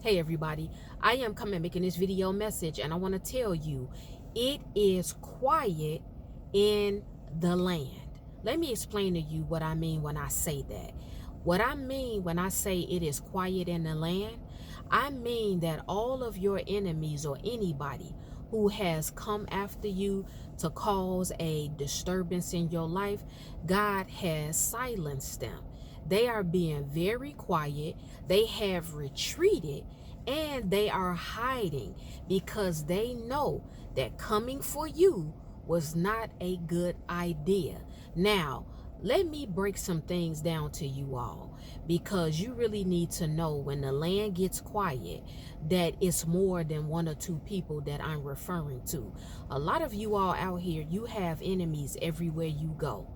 Hey everybody, I am coming making this video message, and I want to tell you it is quiet in the land. Let me explain to you what I mean when I say that. What I mean when I say it is quiet in the land, I mean that all of your enemies or anybody who has come after you to cause a disturbance in your life, God has silenced them. They are being very quiet. They have retreated and they are hiding because they know that coming for you was not a good idea. Now, let me break some things down to you all, because you really need to know when the land gets quiet that it's more than one or two people that I'm referring to. A lot of you all out here, you have enemies everywhere you go.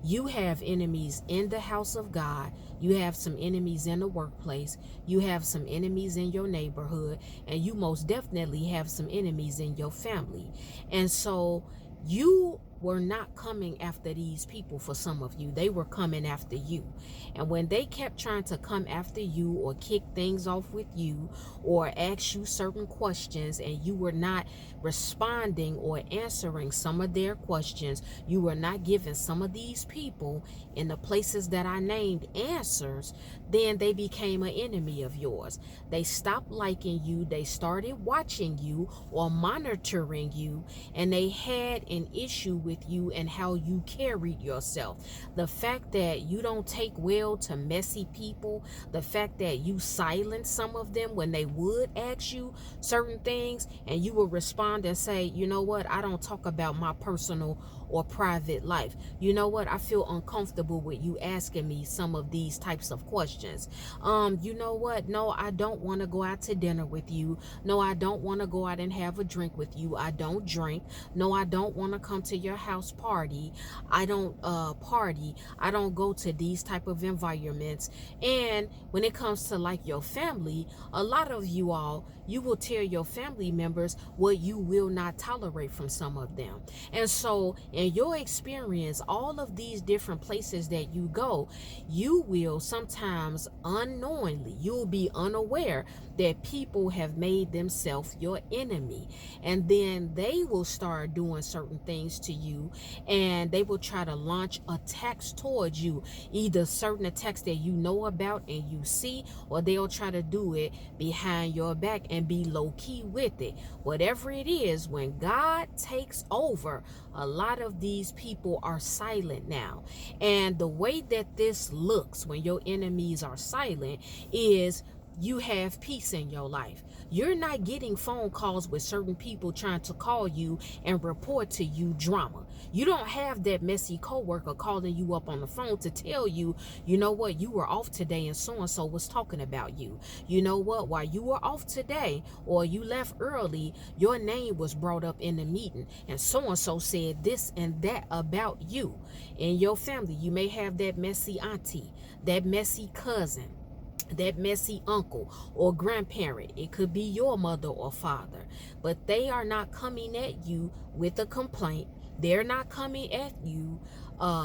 You have enemies in the house of God. You have some enemies in the workplace. You have some enemies in your neighborhood. And you most definitely have some enemies in your family. And so you were not coming after these people. For some of you, they were coming after you. And when they kept trying to come after you or kick things off with you or ask you certain questions, and you were not responding or answering some of their questions, you were not giving some of these people in the places that I named answers, then they became an enemy of yours. They stopped liking you. They started watching you or monitoring you, and they had an issue with you and how you carried yourself. The fact that you don't take well to messy people, the fact that you silence some of them when they would ask you certain things, and you will respond and say, you know what, I don't talk about my personal or private life. You know what, I feel uncomfortable with you asking me some of these types of questions. You know what, no, I don't want to go out to dinner with you. No, I don't want to go out and have a drink with you. I don't drink. No, I don't want to come to your house party. I don't party. I don't go to these type of environments. And when it comes to like your family, a lot of you all, you will tell your family members what you will not tolerate from some of them. And so in your experience, all of these different places that you go, you will sometimes unknowingly, you'll be unaware that people have made themselves your enemy. And then they will start doing certain things to you, and they will try to launch attacks towards you, either certain attacks that you know about and you see, or they'll try to do it behind your back and be low key with it. Whatever it is, when God takes over, a lot of these people are silent now. And the way that this looks when your enemies are silent is you have peace in your life. You're not getting phone calls with certain people trying to call you and report to you drama. You don't have that messy coworker calling you up on the phone to tell you, you know what, you were off today and so was talking about you. You know what, while you were off today or you left early, your name was brought up in the meeting and so said this and that about you. In your family, you may have that messy auntie, that messy cousin, that messy uncle or grandparent. It could be your mother or father, but they are not coming at you with a complaint. They're not coming at you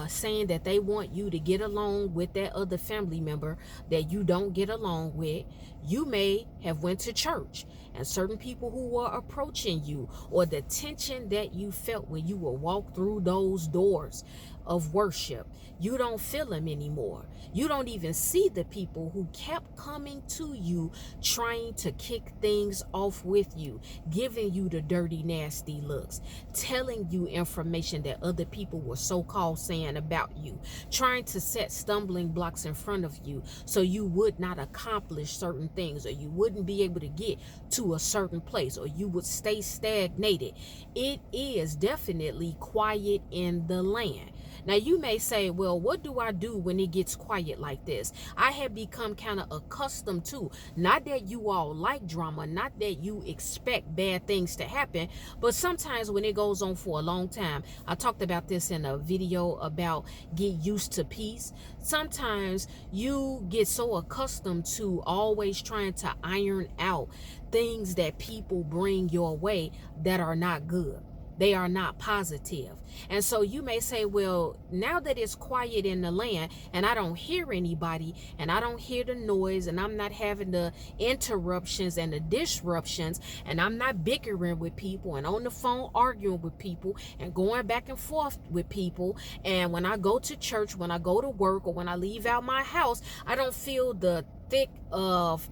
saying that they want you to get along with that other family member that you don't get along with. You may have went to church, and certain people who were approaching you, or the tension that you felt when you would walk through those doors of worship, you don't feel them anymore. You don't even see the people who kept coming to you trying to kick things off with you, giving you the dirty, nasty looks, telling you information that other people were so-called saying about you, trying to set stumbling blocks in front of you so you would not accomplish certain things, or you wouldn't be able to get to a certain place, or you would stay stagnated. It is definitely quiet in the land. Now you may say, well, what do I do when it gets quiet like this? I have become kind of accustomed to, not that you all like drama, not that you expect bad things to happen, but sometimes when it goes on for a long time, I talked about this in a video about get used to peace. Sometimes you get so accustomed to always trying to iron out things that people bring your way that are not good. They are not positive. And so you may say, well, now that it's quiet in the land and I don't hear anybody and I don't hear the noise and I'm not having the interruptions and the disruptions and I'm not bickering with people and on the phone arguing with people and going back and forth with people, and when I go to church, when I go to work, or when I leave out my house, I don't feel the thick of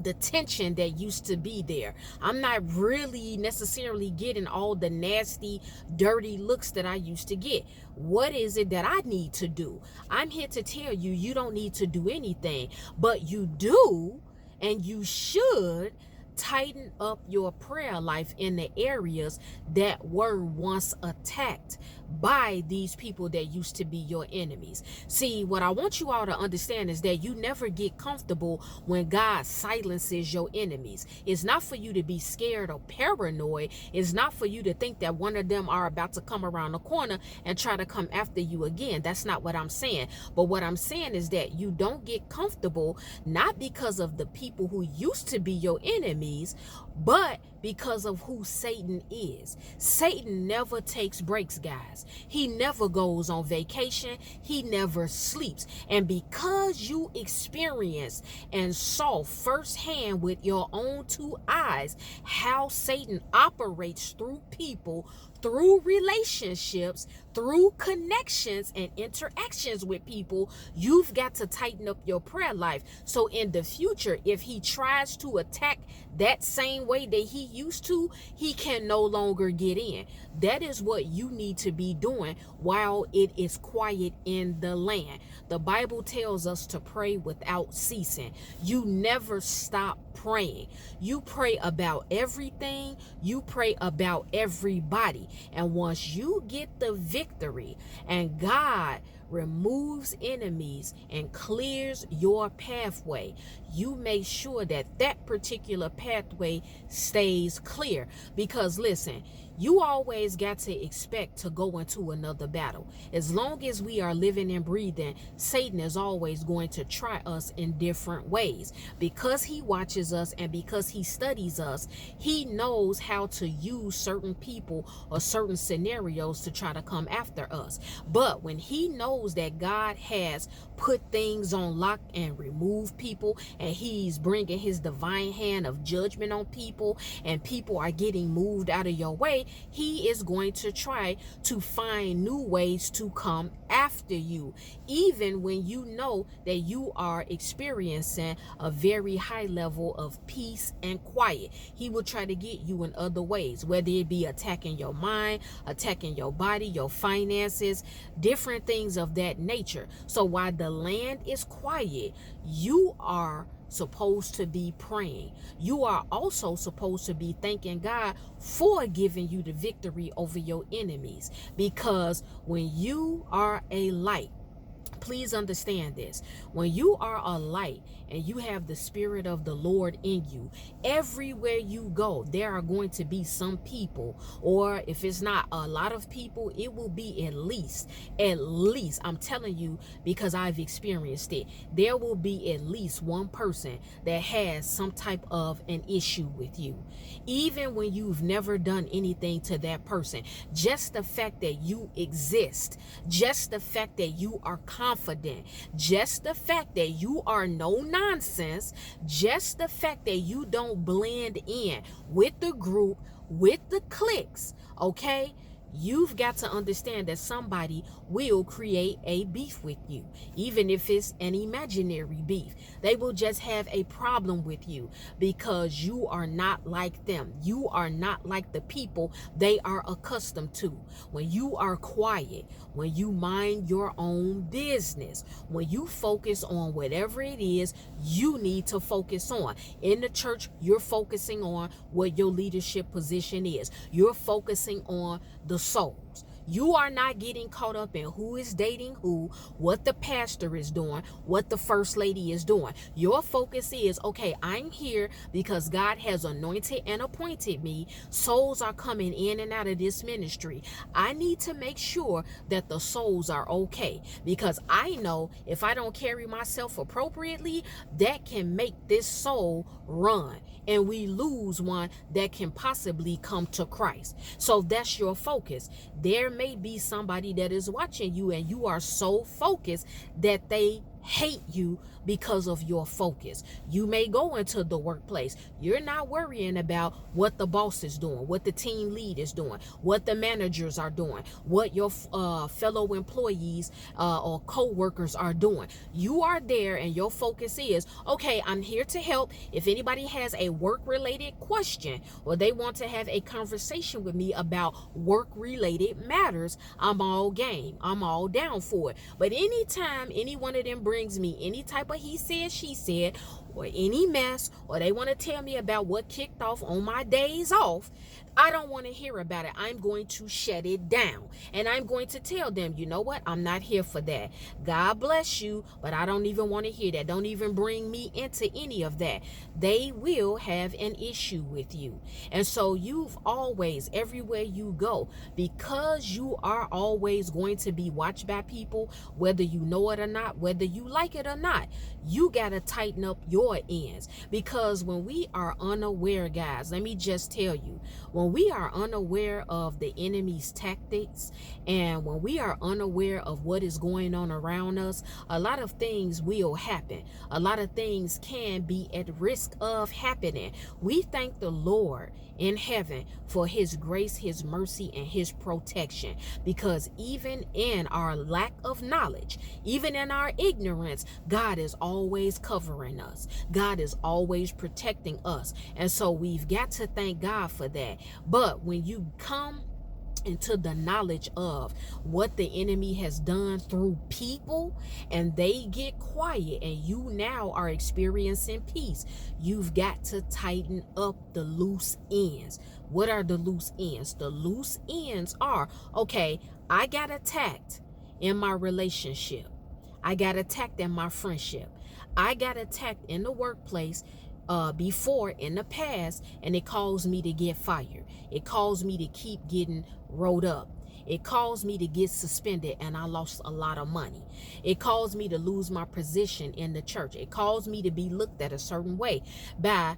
the tension that used to be there. I'm not really necessarily getting all the nasty, dirty looks that I used to get. What is it that I need to do? I'm here to tell you, you don't need to do anything, but you do, and you should tighten up your prayer life in the areas that were once attacked by these people that used to be your enemies. See, what I want you all to understand is that you never get comfortable when God silences your enemies. It's not for you to be scared or paranoid. It's not for you to think that one of them are about to come around the corner and try to come after you again. That's not what I'm saying. But what I'm saying is that you don't get comfortable, not because of the people who used to be your enemies, but because of who Satan is. Satan never takes breaks, guys. He never goes on vacation. He never sleeps. And because you experienced and saw firsthand with your own two eyes how Satan operates through people, through relationships, through connections and interactions with people, you've got to tighten up your prayer life. So in the future, if he tries to attack that same way that he used to, he can no longer get in. That is what you need to be doing while it is quiet in the land. The Bible tells us to pray without ceasing. You never stop praying. You pray about everything. You pray about everybody. And once you get the victory and God removes enemies and clears your pathway, you make sure that that particular pathway stays clear. Because listen, you always got to expect to go into another battle. As long as we are living and breathing, Satan is always going to try us in different ways. Because he watches us and because he studies us, he knows how to use certain people or certain scenarios to try to come after us. But when he knows that God has put things on lock and removed people, and he's bringing his divine hand of judgment on people, and people are getting moved out of your way, he is going to try to find new ways to come after you, even when you know that you are experiencing a very high level of peace and quiet. He will try to get you in other ways, whether it be attacking your mind, attacking your body, your finances, different things of that nature. So while the land is quiet, you are supposed to be praying. You are also supposed to be thanking God for giving you the victory over your enemies. Because when you are a light, please understand this. When you are a light and you have the Spirit of the Lord in you, everywhere you go, there are going to be some people, or if it's not a lot of people, it will be at least, I'm telling you, because I've experienced it, there will be at least one person that has some type of an issue with you. Even when you've never done anything to that person, just the fact that you exist, just the fact that you are confident, just the fact that you are no nonsense, just the fact that you don't blend in with the group, with the cliques, okay? You've got to understand that somebody will create a beef with you, even if it's an imaginary beef. They will just have a problem with you because you are not like them. You are not like the people they are accustomed to. When you are quiet, when you mind your own business, when you focus on whatever it is you need to focus on. In the church, you're focusing on what your leadership position is. You're focusing on the souls. You are not getting caught up in who is dating who, what the pastor is doing, what the first lady is doing. Your focus is, okay, I'm here because God has anointed and appointed me. Souls are coming in and out of this ministry. I need to make sure that the souls are okay, because I know if I don't carry myself appropriately, that can make this soul run, and we lose one that can possibly come to Christ. So that's your focus. There may be somebody that is watching you and you are so focused that they hate you because of your focus. You may go into the workplace. You're not worrying about what the boss is doing, what the team lead is doing, what the managers are doing, what your fellow employees or co-workers are doing. You are there and your focus is, okay, I'm here to help. If anybody has a work-related question or they want to have a conversation with me about work-related matters, I'm all game. I'm all down for it. But anytime any one of them brings me any type of he said, she said, or any mess, or they want to tell me about what kicked off on my days off, I don't want to hear about it. I'm going to shut it down. And I'm going to tell them, you know what? I'm not here for that. God bless you, but I don't even want to hear that. Don't even bring me into any of that. They will have an issue with you. And so you've always, everywhere you go, because you are always going to be watched by people, whether you know it or not, whether you like it or not, you got to tighten up your ends. Because when we are unaware, guys, let me just tell you, when we are unaware of the enemy's tactics, and when we are unaware of what is going on around us, a lot of things will happen. A lot of things can be at risk of happening. We thank the Lord in heaven for his grace, his mercy, and his protection, because even in our lack of knowledge, even in our ignorance, God is always covering us. God is always protecting us. And so we've got to thank God for that. But when you come into the knowledge of what the enemy has done through people, and they get quiet and you now are experiencing peace, you've got to tighten up the loose ends. What are the loose ends? The loose ends are, okay, I got attacked in my relationship. I got attacked in my friendship. I got attacked in the workplace before in the past, and it caused me to get fired. It caused me to keep getting rolled up. It caused me to get suspended and I lost a lot of money. It caused me to lose my position in the church. It caused me to be looked at a certain way by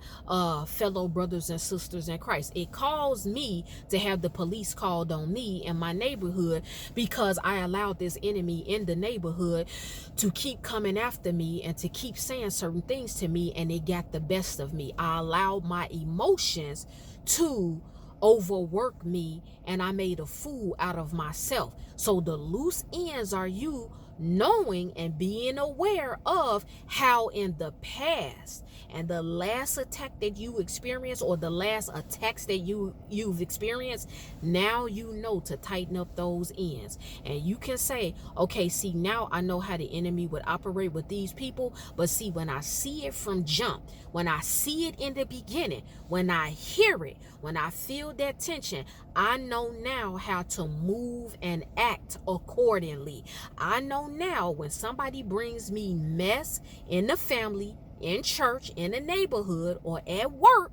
fellow brothers and sisters in Christ. It caused me to have the police called on me in my neighborhood because I allowed this enemy in the neighborhood to keep coming after me and to keep saying certain things to me, and it got the best of me. I allowed my emotions to overwork me, and I made a fool out of myself. So the loose ends are you knowing and being aware of how in the past and the last attack that you experienced, or the last attacks that you've experienced, now you know to tighten up those ends. And you can say, okay, see, now I know how the enemy would operate with these people. But see, when I see it from jump, when I see it in the beginning, when I hear it, when I feel that tension, I know now how to move and act accordingly. I know now when somebody brings me mess in the family, in church, in the neighborhood, or at work,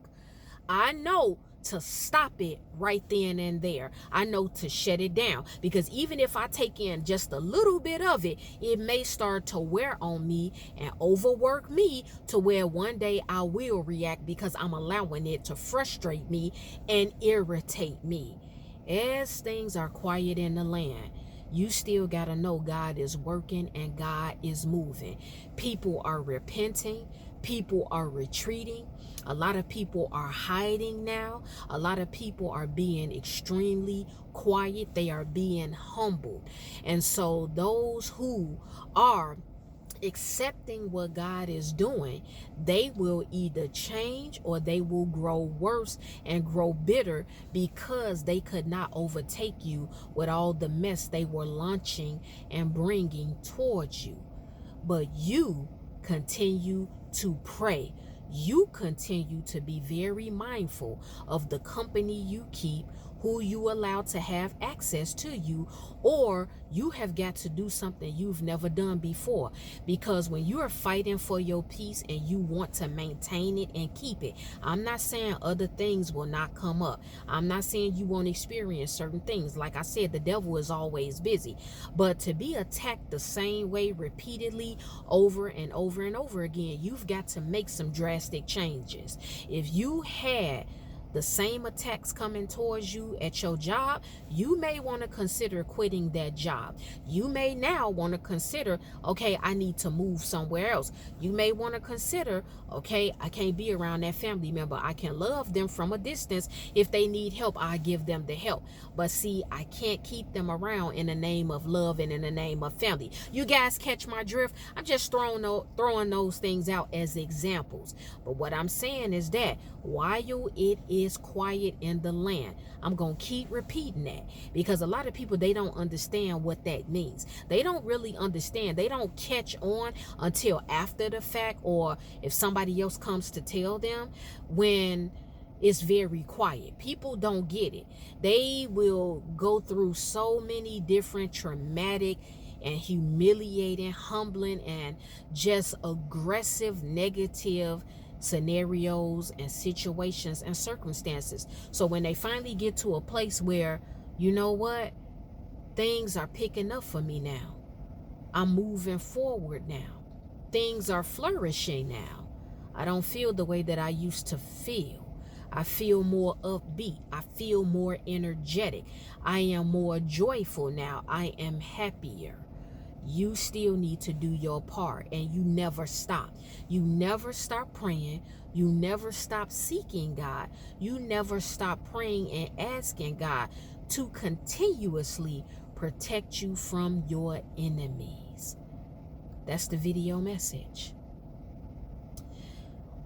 I know to stop it right then and there. I know to shut it down, because even if I take in just a little bit of it, it may start to wear on me and overwork me to where one day I will react, because I'm allowing it to frustrate me and irritate me. As things are quiet in the land, you still got to know God is working and God is moving. People are repenting. People are retreating. A lot of people are hiding now. A lot of people are being extremely quiet. They are being humbled. And so those who are accepting what God is doing, they will either change or they will grow worse and grow bitter, because they could not overtake you with all the mess they were launching and bringing towards you. But you continue to pray. You continue to be very mindful of the company you keep, who you allow to have access to you, or you have got to do something you've never done before. Because when you are fighting for your peace and you want to maintain it and keep it, I'm not saying other things will not come up. I'm not saying you won't experience certain things. Like I said, the devil is always busy. But to be attacked the same way repeatedly over and over and over again, you've got to make some drastic changes. If you had the same attacks coming towards you at your job, you may want to consider quitting that job. You may now want to consider, okay, I need to move somewhere else. You may want to consider, okay, I can't be around that family member. I can love them from a distance. If they need help, I give them the help. But see, I can't keep them around in the name of love and in the name of family. You guys catch my drift? I'm just throwing those things out as examples. But what I'm saying is that while it is quiet in the land, I'm going to keep repeating that, because a lot of people, they don't understand what that means. They don't really understand. They don't catch on until after the fact, or if somebody else comes to tell them, when it's very quiet. People don't get it. They will go through so many different traumatic and humiliating, humbling, and just aggressive, negative scenarios and situations and circumstances. So when they finally get to a place where, you know what, things are picking up for me now, I'm moving forward now, things are flourishing now, I don't feel the way that I used to feel. I feel more upbeat. I feel more energetic. I am more joyful now. I am happier. You still need to do your part, and you never stop. You never stop praying. You never stop seeking God. You never stop praying and asking God to continuously protect you from your enemies. That's the video message.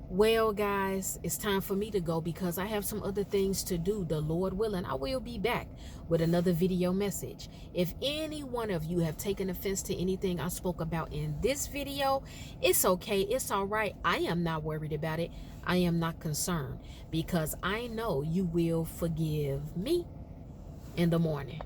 Well, guys, it's time for me to go because I have some other things to do. The Lord willing, I will be back with another video message. If any one of you have taken offense to anything I spoke about in this video, it's okay. It's all right. I am not worried about it. I am not concerned, because I know you will forgive me in the morning.